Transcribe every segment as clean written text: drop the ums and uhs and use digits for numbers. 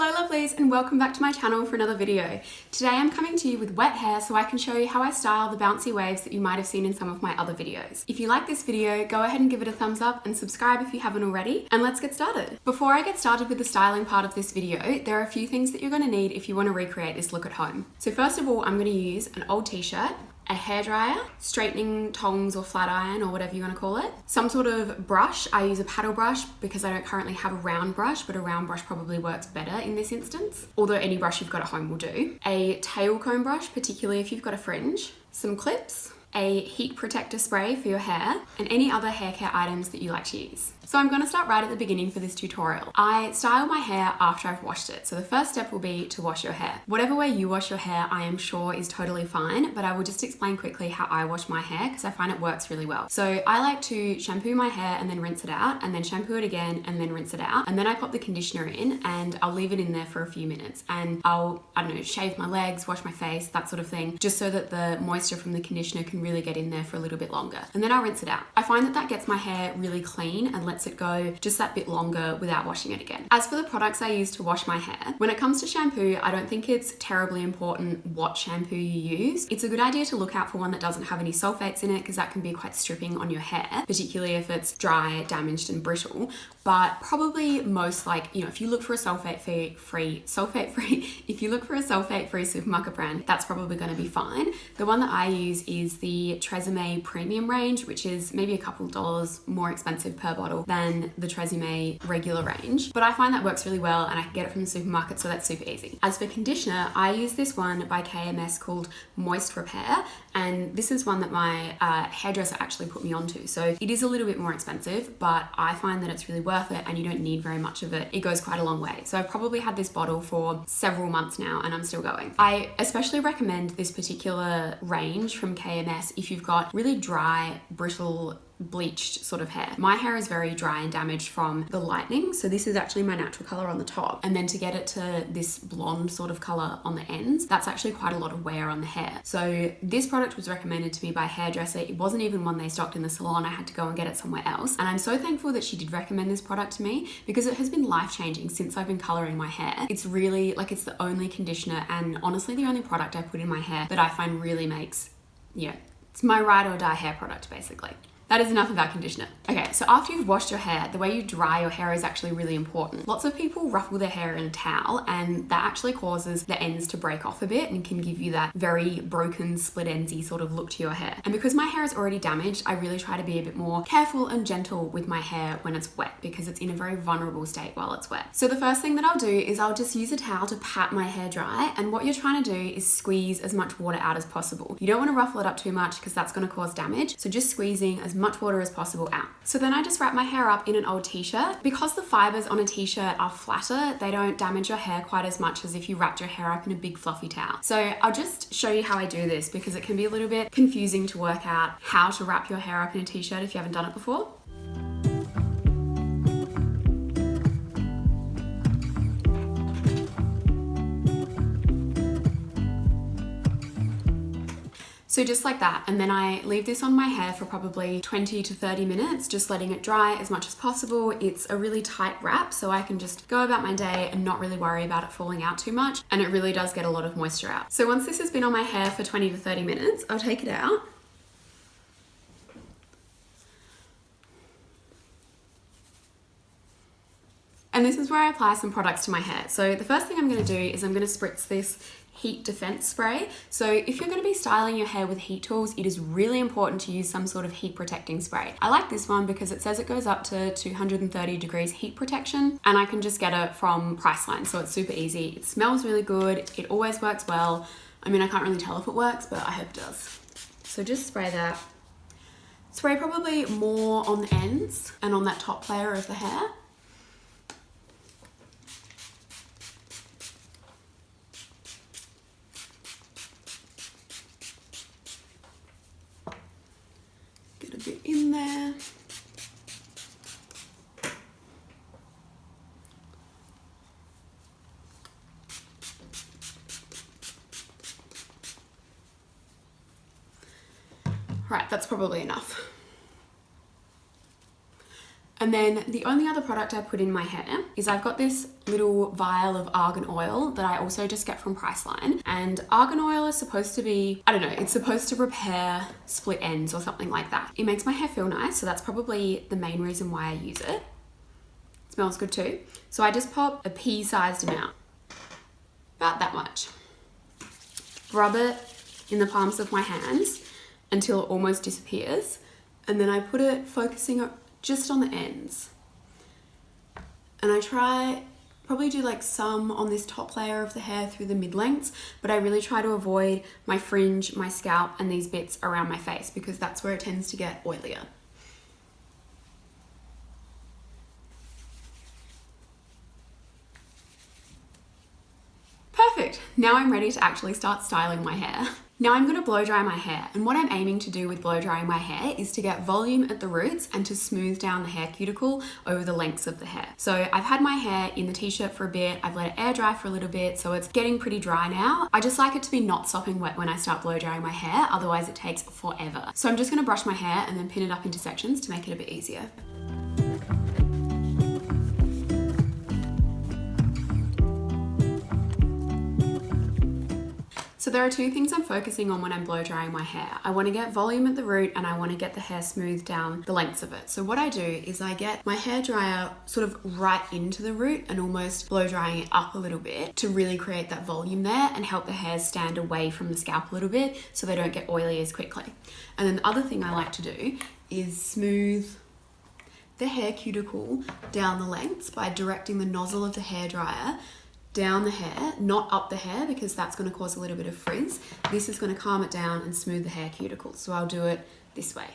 Hello lovelies and welcome back to my channel for another video. Today I'm coming to you with wet hair so I can show you how I style the bouncy waves that you might have seen in some of my other videos. If you like this video, go ahead and give it a thumbs up and subscribe if you haven't already, and let's get started. Before I get started with the styling part of this video, there are a few things that you're going to need if you want to recreate this look at home. So first of all, I'm going to use an old t-shirt, a hairdryer, straightening tongs or flat iron or whatever you want to call it, some sort of brush. I use a paddle brush because I don't currently have a round brush, but a round brush probably works better in this instance, although any brush you've got at home will do. A tail comb brush, particularly if you've got a fringe, some clips, a heat protector spray for your hair, and any other hair care items that you like to use. So I'm going to start right at the beginning for this tutorial. I style my hair after I've washed it. So the first step will be to wash your hair. Whatever way you wash your hair, I am sure is totally fine, but I will just explain quickly how I wash my hair because I find it works really well. So I like to shampoo my hair and then rinse it out, and then shampoo it again and then rinse it out. And then I pop the conditioner in and I'll leave it in there for a few minutes. And I don't know, shave my legs, wash my face, that sort of thing, just so that the moisture from the conditioner can really get in there for a little bit longer. And then I'll rinse it out. I find that that gets my hair really clean and lets it go just that bit longer without washing it again. As for the products I use to wash my hair, when it comes to shampoo, I don't think it's terribly important what shampoo you use. It's a good idea to look out for one that doesn't have any sulfates in it because that can be quite stripping on your hair, particularly if it's dry, damaged and brittle. But probably most, if you look for a sulfate-free supermarket brand, that's probably going to be fine. The one that I use is the Tresemme Premium range, which is maybe a couple dollars more expensive per bottle than the Tresemme regular range. But I find that works really well and I can get it from the supermarket, so that's super easy. As for conditioner, I use this one by KMS called Moist Repair, and this is one that my hairdresser actually put me onto. So it is a little bit more expensive, but I find that it's really worth it and you don't need very much of it. It goes quite a long way. So I've probably had this bottle for several months now and I'm still going. I especially recommend this particular range from KMS if you've got really dry, brittle, bleached sort of hair. My hair is very dry and damaged from the lightning, so this is actually my natural color on the top, and then to get it to this blonde sort of color on the ends, that's actually quite a lot of wear on the hair. So this product was recommended to me by a hairdresser. It wasn't even one they stocked in the salon. I had to go and get it somewhere else, and I'm so thankful that she did recommend this product to me because it has been life-changing since I've been coloring my hair. It's really it's the only conditioner and honestly the only product I put in my hair that I find really makes, it's my ride or die hair product basically. That is enough about conditioner. Okay, so after you've washed your hair, the way you dry your hair is actually really important. Lots of people ruffle their hair in a towel and that actually causes the ends to break off a bit and can give you that very broken, split endsy sort of look to your hair. And because my hair is already damaged, I really try to be a bit more careful and gentle with my hair when it's wet because it's in a very vulnerable state while it's wet. So the first thing that I'll do is I'll just use a towel to pat my hair dry, and what you're trying to do is squeeze as much water out as possible. You don't want to ruffle it up too much because that's going to cause damage, so just squeezing as much water as possible out. So then I just wrap my hair up in an old t-shirt. Because the fibers on a t-shirt are flatter, they don't damage your hair quite as much as if you wrapped your hair up in a big fluffy towel. So I'll just show you how I do this because it can be a little bit confusing to work out how to wrap your hair up in a t-shirt if you haven't done it before. So just like that, and then I leave this on my hair for probably 20 to 30 minutes, just letting it dry as much as possible. It's a really tight wrap, so I can just go about my day and not really worry about it falling out too much, and it really does get a lot of moisture out. So once this has been on my hair for 20 to 30 minutes, I'll take it out. And this is where I apply some products to my hair. So the first thing I'm going to do is I'm going to spritz this heat defense spray. So if you're going to be styling your hair with heat tools, it is really important to use some sort of heat protecting spray. I like this one because it says it goes up to 230 degrees heat protection, and I can just get it from Priceline, so it's super easy. It smells really good. It always works well. I mean, I can't really tell if it works, but I hope it does. So just spray that. Spray probably more on the ends and on that top layer of the hair. Get a bit in there. Right, that's probably enough. And then the only other product I put in my hair is I've got this little vial of argan oil that I also just get from Priceline. And argan oil is supposed to be, I don't know, it's supposed to repair split ends or something like that. It makes my hair feel nice, so that's probably the main reason why I use it. It smells good too. So I just pop a pea-sized amount, about that much. Rub it in the palms of my hands until it almost disappears. And then I put it focusing just on the ends. And I probably do like some on this top layer of the hair through the mid-lengths, but I really try to avoid my fringe, my scalp, and these bits around my face because that's where it tends to get oilier. Perfect. Now I'm ready to actually start styling my hair. Now I'm gonna blow dry my hair, and what I'm aiming to do with blow drying my hair is to get volume at the roots and to smooth down the hair cuticle over the lengths of the hair. So I've had my hair in the t-shirt for a bit, I've let it air dry for a little bit, so it's getting pretty dry now. I just like it to be not sopping wet when I start blow drying my hair, otherwise it takes forever. So I'm just gonna brush my hair and then pin it up into sections to make it a bit easier. So there are two things I'm focusing on when I'm blow drying my hair. I want to get volume at the root and I want to get the hair smoothed down the lengths of it. So what I do is I get my hair dryer sort of right into the root and almost blow drying it up a little bit to really create that volume there and help the hairs stand away from the scalp a little bit so they don't get oily as quickly. And then the other thing I like to do is smooth the hair cuticle down the lengths by directing the nozzle of the hairdryer down the hair, not up the hair because that's going to cause a little bit of frizz. This is going to calm it down and smooth the hair cuticle. So I'll do it this way.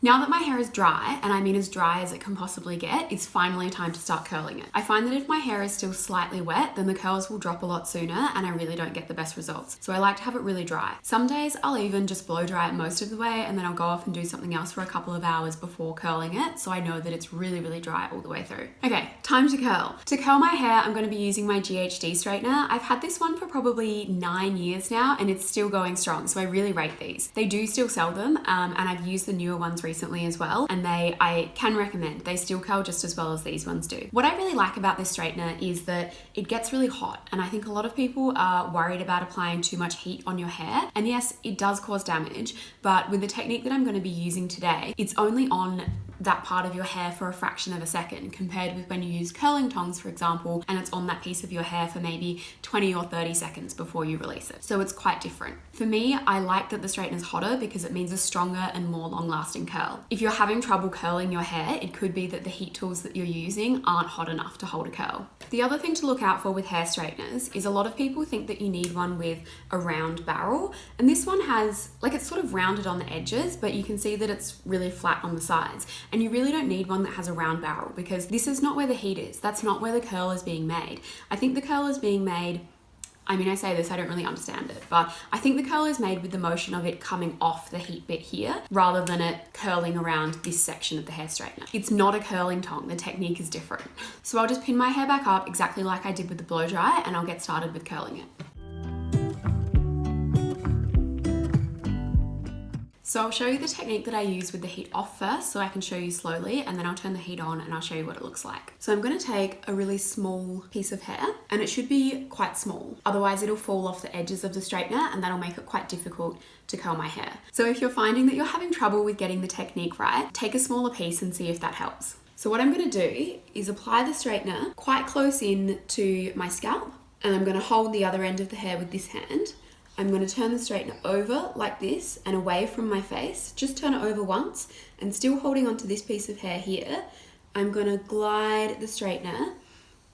Now that my hair is dry, and I mean as dry as it can possibly get, it's finally time to start curling it. I find that if my hair is still slightly wet, then the curls will drop a lot sooner and I really don't get the best results. So I like to have it really dry. Some days I'll even just blow dry it most of the way and then I'll go off and do something else for a couple of hours before curling it, so I know that it's really, really dry all the way through. Okay, time to curl. To curl my hair, I'm going to be using my GHD straightener. I've had this one for probably 9 years now and it's still going strong, so I really rate these. They do still sell them, and I've used the newer ones recently as well, and I can recommend. They still curl just as well as these ones do. What I really like about this straightener is that it gets really hot, and I think a lot of people are worried about applying too much heat on your hair, and yes, it does cause damage, but with the technique that I'm going to be using today, it's only on that part of your hair for a fraction of a second compared with when you use curling tongs, for example, and it's on that piece of your hair for maybe 20 or 30 seconds before you release it. So it's quite different. For me, I like that the straightener is hotter because it means a stronger and more long-lasting curl. If you're having trouble curling your hair, it could be that the heat tools that you're using aren't hot enough to hold a curl. The other thing to look out for with hair straighteners is a lot of people think that you need one with a round barrel, and this one has, like, it's sort of rounded on the edges, but you can see that it's really flat on the sides. And you really don't need one that has a round barrel because this is not where the heat is. That's not where the curl is being made. I think the curl is being made, I mean, I say this, I don't really understand it, but I think the curl is made with the motion of it coming off the heat bit here rather than it curling around this section of the hair straightener. It's not a curling tong, the technique is different. So I'll just pin my hair back up exactly like I did with the blow dry and I'll get started with curling it. So I'll show you the technique that I use with the heat off first so I can show you slowly, and then I'll turn the heat on and I'll show you what it looks like. So I'm going to take a really small piece of hair, and it should be quite small, otherwise it'll fall off the edges of the straightener and that'll make it quite difficult to curl my hair. So if you're finding that you're having trouble with getting the technique right, take a smaller piece and see if that helps. So what I'm going to do is apply the straightener quite close in to my scalp, and I'm going to hold the other end of the hair with this hand. I'm going to turn the straightener over like this and away from my face. Just turn it over once, and still holding onto this piece of hair here, I'm going to glide the straightener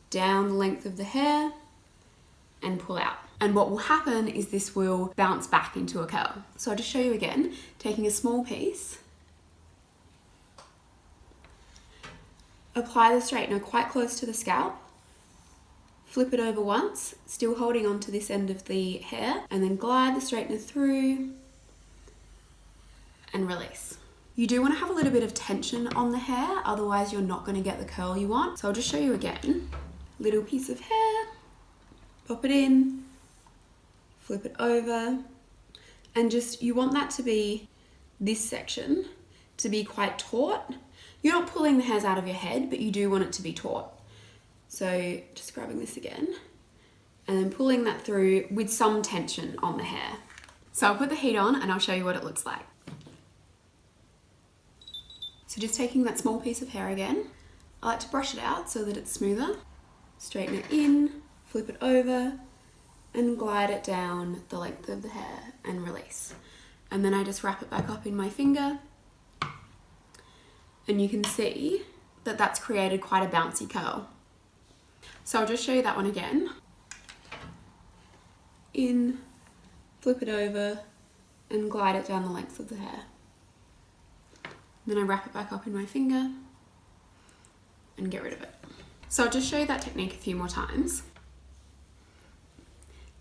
down the length of the hair and pull out. And what will happen is this will bounce back into a curl. So I'll just show you again, taking a small piece, apply the straightener quite close to the scalp, flip it over once, still holding on to this end of the hair, and then glide the straightener through and release. You do want to have a little bit of tension on the hair, otherwise you're not going to get the curl you want. So I'll just show you again. Little piece of hair, pop it in, flip it over, and just, you want that to be, this section, to be quite taut. You're not pulling the hairs out of your head, but you do want it to be taut. So just grabbing this again, and then pulling that through with some tension on the hair. So I'll put the heat on and I'll show you what it looks like. So just taking that small piece of hair again, I like to brush it out so that it's smoother. Straighten it in, flip it over, and glide it down the length of the hair and release. And then I just wrap it back up in my finger, and you can see that that's created quite a bouncy curl. So I'll just show you that one again. In, flip it over, and glide it down the length of the hair. Then I wrap it back up in my finger and get rid of it. So I'll just show you that technique a few more times.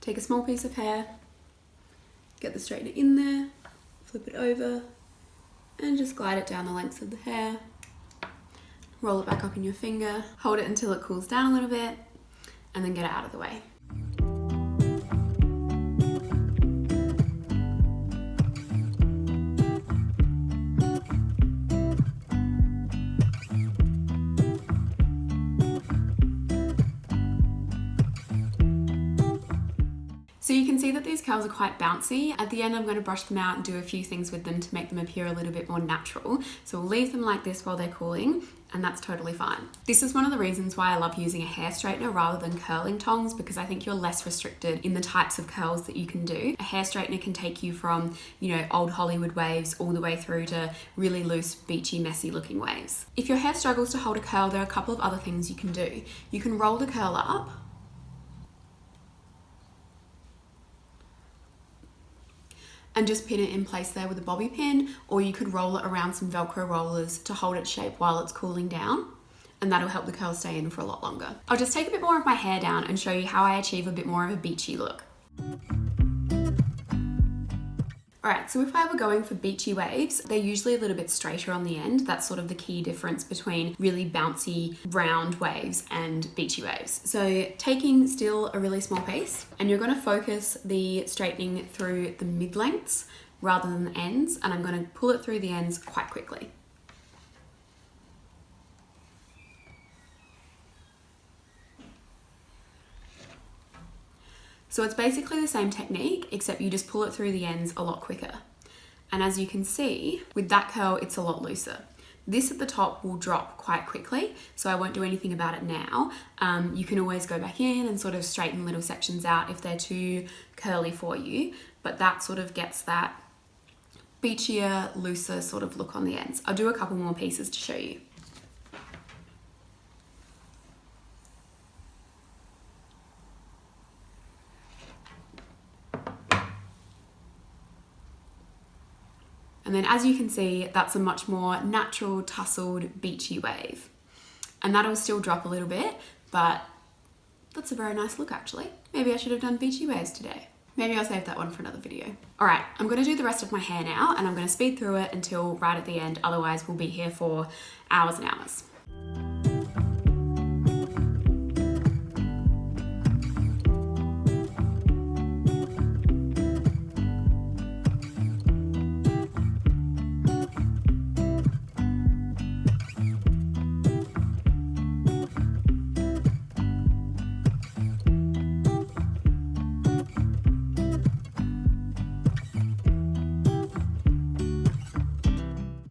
Take a small piece of hair, get the straightener in there, flip it over, and just glide it down the length of the hair. Roll it back up in your finger, hold it until it cools down a little bit, and then get it out of the way. So you can see that these curls are quite bouncy. At the end, I'm going to brush them out and do a few things with them to make them appear a little bit more natural. So we'll leave them like this while they're cooling, and that's totally fine. This is one of the reasons why I love using a hair straightener rather than curling tongs, because I think you're less restricted in the types of curls that you can do. A hair straightener can take you from, old Hollywood waves all the way through to really loose, beachy, messy looking waves. If your hair struggles to hold a curl, there are a couple of other things you can do. You can roll the curl up, and just pin it in place there with a bobby pin, or you could roll it around some Velcro rollers to hold its shape while it's cooling down, and that'll help the curl stay in for a lot longer. I'll just take a bit more of my hair down and show you how I achieve a bit more of a beachy look. Alright, so if I were going for beachy waves, they're usually a little bit straighter on the end. That's sort of the key difference between really bouncy, round waves and beachy waves. So taking still a really small piece, and you're going to focus the straightening through the mid-lengths rather than the ends, and I'm going to pull it through the ends quite quickly. So it's basically the same technique, except you just pull it through the ends a lot quicker. And as you can see, with that curl, it's a lot looser. This at the top will drop quite quickly, so I won't do anything about it now. You can always go back in and sort of straighten little sections out if they're too curly for you, but that sort of gets that beachier, looser sort of look on the ends. I'll do a couple more pieces to show you. And then as you can see, that's a much more natural, tussled, beachy wave. And that'll still drop a little bit, but that's a very nice look actually. Maybe I should have done beachy waves today. Maybe I'll save that one for another video. All right, I'm gonna do the rest of my hair now, and I'm gonna speed through it until right at the end, otherwise we'll be here for hours and hours.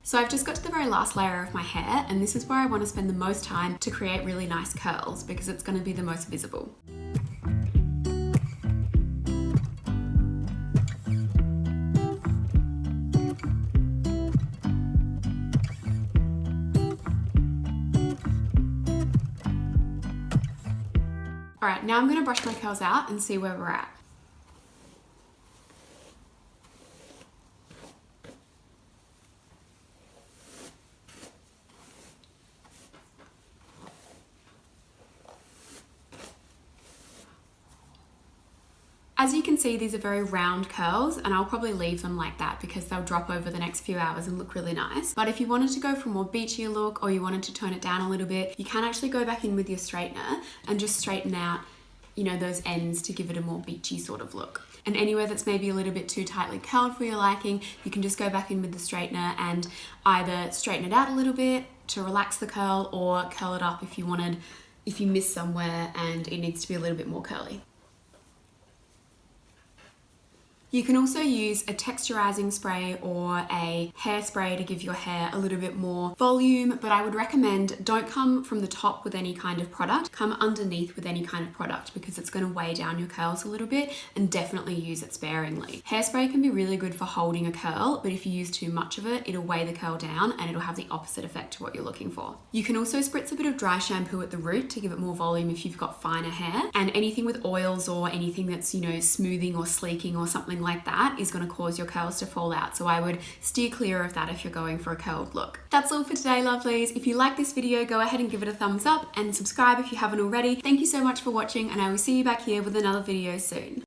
So I've just got to the very last layer of my hair, and this is where I want to spend the most time to create really nice curls because it's going to be the most visible. All right, now I'm going to brush my curls out and see where we're at. As you can see, these are very round curls, and I'll probably leave them like that because they'll drop over the next few hours and look really nice. But if you wanted to go for a more beachy look, or you wanted to tone it down a little bit, you can actually go back in with your straightener and just straighten out, you know, those ends to give it a more beachy sort of look. And anywhere that's maybe a little bit too tightly curled for your liking, you can just go back in with the straightener and either straighten it out a little bit to relax the curl, or curl it up if you miss somewhere and it needs to be a little bit more curly. You can also use a texturizing spray or a hairspray to give your hair a little bit more volume, but I would recommend don't come from the top with any kind of product, come underneath with any kind of product, because it's going to weigh down your curls a little bit, and definitely use it sparingly. Hairspray can be really good for holding a curl, but if you use too much of it, it'll weigh the curl down and it'll have the opposite effect to what you're looking for. You can also spritz a bit of dry shampoo at the root to give it more volume if you've got finer hair, and anything with oils or anything that's, you know, smoothing or sleeking or something like that is going to cause your curls to fall out. So I would steer clear of that if you're going for a curled look. That's all for today, lovelies. If you like this video, go ahead and give it a thumbs up and subscribe if you haven't already. Thank you so much for watching, and I will see you back here with another video soon.